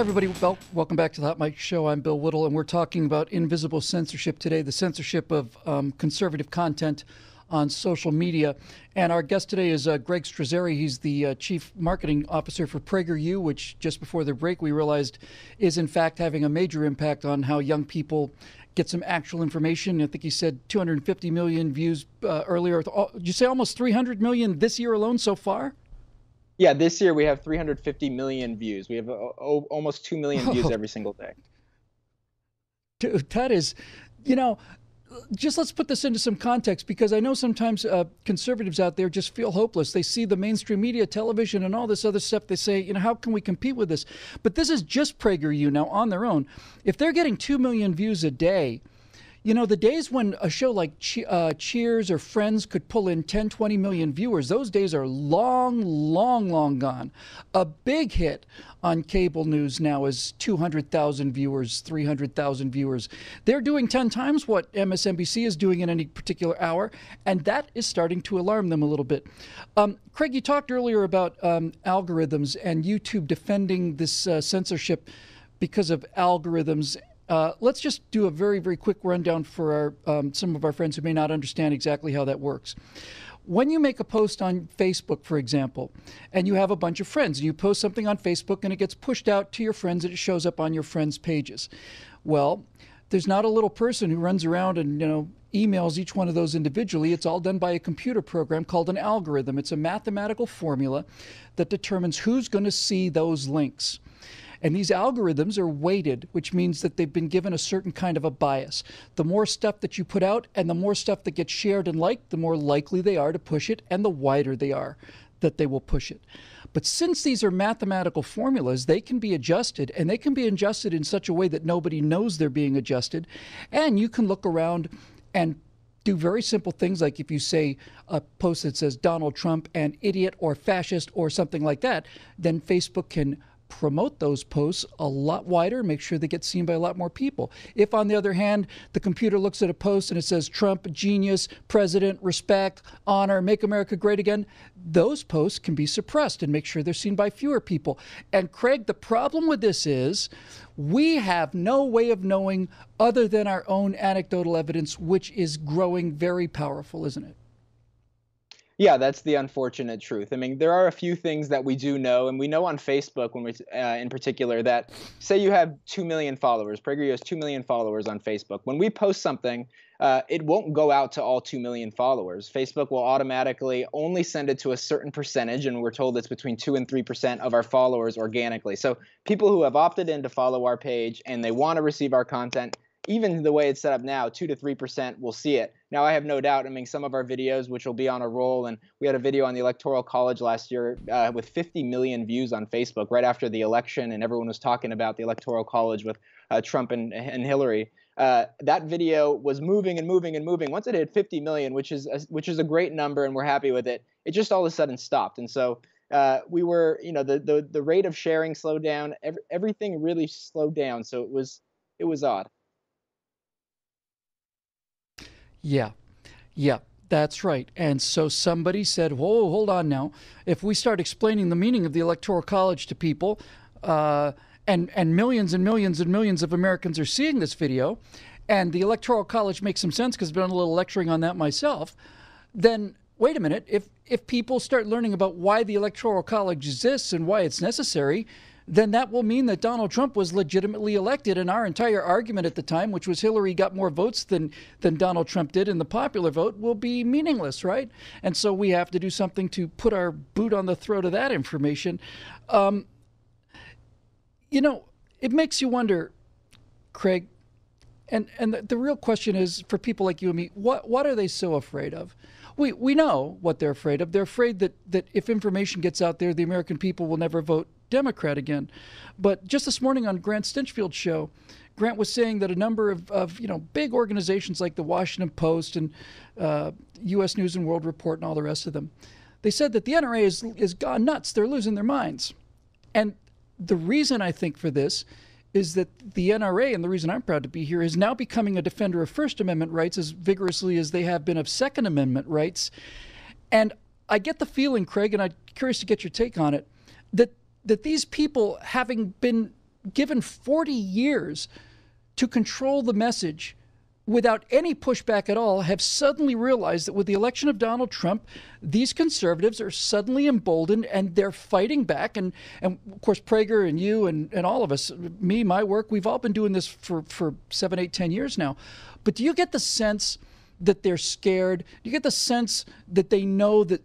Everybody, welcome back to the Hot Mic Show. I'm Bill Whittle, and we're talking about invisible censorship today, the censorship of conservative content on social media. And our guest today is Greg Strazzeri. He's the Chief Marketing Officer for PragerU, which just before the break we realized is in fact having a major impact on how young people get some actual information. I think he said 250 million views earlier. Did you say almost 300 million this year alone so far? Yeah, this year we have 350 million views. We have almost 2 million views every single day. Dude, that is, just let's put this into some context, because I know sometimes conservatives out there just feel hopeless. They see the mainstream media, television, and all this other stuff. They say, how can we compete with this? But this is just PragerU now on their own. If they're getting 2 million views a day, the days when a show like Cheers or Friends could pull in 10, 20 million viewers, those days are long, long, long gone. A big hit on cable news now is 200,000 viewers, 300,000 viewers. They're doing 10 times what MSNBC is doing in any particular hour, and that is starting to alarm them a little bit. Craig, you talked earlier about algorithms and YouTube defending this censorship because of algorithms. Let's just do a very, very quick rundown for some of our friends who may not understand exactly how that works. When you make a post on Facebook, for example, and you have a bunch of friends, and you post something on Facebook and it gets pushed out to your friends and it shows up on your friends' pages. Well, there's not a little person who runs around and, emails each one of those individually. It's all done by a computer program called an algorithm. It's a mathematical formula that determines who's going to see those links. And these algorithms are weighted, which means that they've been given a certain kind of a bias. The more stuff that you put out and the more stuff that gets shared and liked, the more likely they are to push it, and the wider they are that they will push it. But since these are mathematical formulas, they can be adjusted, and they can be adjusted in such a way that nobody knows they're being adjusted. And you can look around and do very simple things, like if you say a post that says Donald Trump an idiot or fascist or something like that, then Facebook can promote those posts a lot wider, make sure they get seen by a lot more people. If, on the other hand, the computer looks at a post and it says Trump, genius, president, respect, honor, make America great again, those posts can be suppressed and make sure they're seen by fewer people. And Craig, the problem with this is we have no way of knowing other than our own anecdotal evidence, which is growing very powerful, isn't it? Yeah, that's the unfortunate truth. I mean, there are a few things that we do know, and we know on Facebook, when we, in particular, that say you have 2 million followers. PragerU has 2 million followers on Facebook. When we post something, it won't go out to all 2 million followers. Facebook will automatically only send it to a certain percentage, and we're told it's between 2 and 3% of our followers organically. So people who have opted in to follow our page and they want to receive our content, even the way it's set up now, 2 to 3% will see it. Now, I have no doubt, some of our videos, which will be on a roll, and we had a video on the Electoral College last year with 50 million views on Facebook right after the election, and everyone was talking about the Electoral College with Trump and Hillary. That video was moving and moving and moving. Once it hit 50 million, which is a great number, and we're happy with it, it just all of a sudden stopped. And so we were, the rate of sharing slowed down. Everything really slowed down. So it was odd. Yeah, that's right. And so somebody said, whoa, hold on now. If we start explaining the meaning of the Electoral College to people, and millions and millions and millions of Americans are seeing this video, and the Electoral College makes some sense because I've done a little lecturing on that myself, then wait a minute. If people start learning about why the Electoral College exists and why it's necessary, then that will mean that Donald Trump was legitimately elected. And our entire argument at the time, which was Hillary got more votes than Donald Trump did in the popular vote, will be meaningless, right? And so we have to do something to put our boot on the throat of that information. It makes you wonder, Craig, and the real question is, for people like you and me, what are they so afraid of? We know what they're afraid of. They're afraid that if information gets out there, the American people will never vote Democrat again. But just this morning on Grant Stinchfield's show, Grant was saying that a number of big organizations like the Washington Post and U.S. News and World Report and all the rest of them, they said that the NRA is gone nuts. They're losing their minds. And the reason I think for this is that the NRA, and the reason I'm proud to be here, is now becoming a defender of First Amendment rights as vigorously as they have been of Second Amendment rights. And I get the feeling, Craig, and I'm curious to get your take on it, that these people, having been given 40 years to control the message without any pushback at all, have suddenly realized that with the election of Donald Trump, these conservatives are suddenly emboldened and they're fighting back. And of course, Prager and you and all of us, me, my work, we've all been doing this for 7, 8, 10 years now. But do you get the sense that they're scared? Do you get the sense that they know that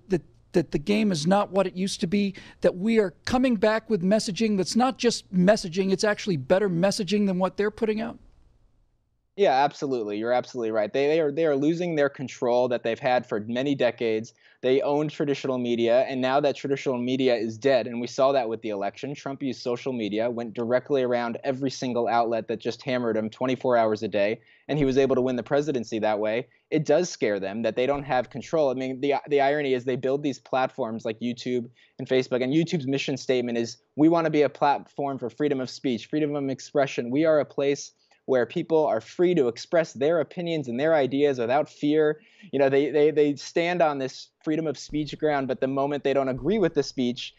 the game is not what it used to be, that we are coming back with messaging that's not just messaging, it's actually better messaging than what they're putting out? Yeah, absolutely. You're absolutely right. They are losing their control that they've had for many decades. They owned traditional media, and now that traditional media is dead, and we saw that with the election. Trump used social media, went directly around every single outlet that just hammered him 24 hours a day, and he was able to win the presidency that way. It does scare them that they don't have control. I mean, the irony is they build these platforms like YouTube and Facebook, and YouTube's mission statement is, we want to be a platform for freedom of speech, freedom of expression. We are a place where people are free to express their opinions and their ideas without fear. You know, they stand on this freedom of speech ground, but the moment they don't agree with the speech,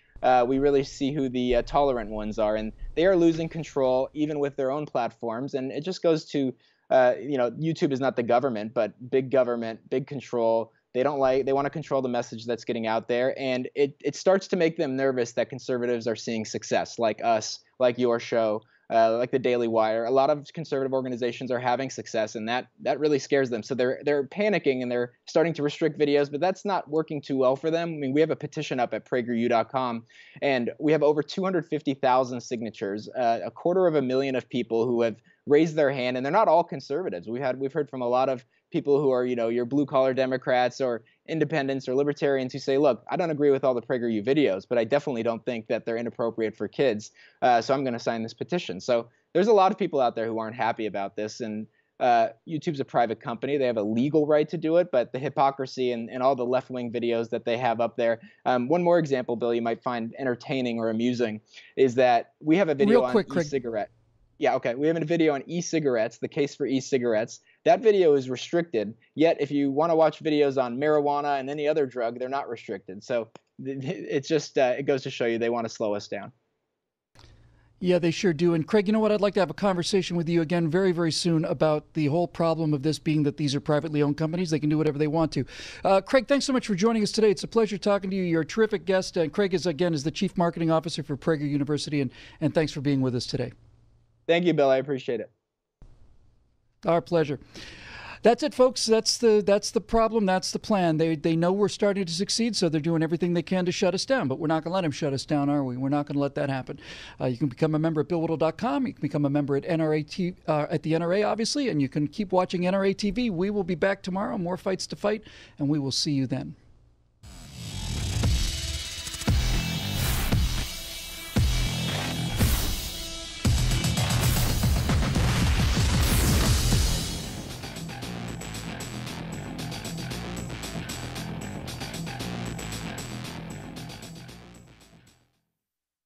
we really see who the tolerant ones are. And they are losing control even with their own platforms. And it just goes to, YouTube is not the government, but big government, big control. They want to control the message that's getting out there. And it starts to make them nervous that conservatives are seeing success, like us, like your show, like the Daily Wire. A lot of conservative organizations are having success, and that really scares them. So they're panicking and they're starting to restrict videos, but that's not working too well for them. I mean, we have a petition up at PragerU.com, and we have over 250,000 signatures, 250,000 of people who have raised their hand, and they're not all conservatives. We've heard from a lot of people who are, your blue collar Democrats or independents or libertarians who say, look, I don't agree with all the PragerU videos, but I definitely don't think that they're inappropriate for kids. So I'm going to sign this petition. So there's a lot of people out there who aren't happy about this. And YouTube's a private company. They have a legal right to do it, but the hypocrisy and all the left-wing videos that they have up there. One more example, Bill, you might find entertaining or amusing, is that we have a video on e-cigarette. Yeah, okay. We have a video on e-cigarettes, the case for e-cigarettes. That video is restricted, yet if you want to watch videos on marijuana and any other drug, they're not restricted. So it's just, it goes to show you they want to slow us down. Yeah, they sure do. And Craig, you know what? I'd like to have a conversation with you again very, very soon about the whole problem of this being that these are privately owned companies. They can do whatever they want to. Craig, thanks so much for joining us today. It's a pleasure talking to you. You're a terrific guest. And Craig is the Chief Marketing Officer for Prager University. And thanks for being with us today. Thank you, Bill. I appreciate it. Our pleasure. That's it, folks. That's the problem. That's the plan. They know we're starting to succeed, so they're doing everything they can to shut us down. But we're not going to let them shut us down, are we? We're not going to let that happen. You can become a member at BillWhittle.com. You can become a member at at the NRA, obviously, and you can keep watching NRA TV. We will be back tomorrow. More fights to fight, and we will see you then.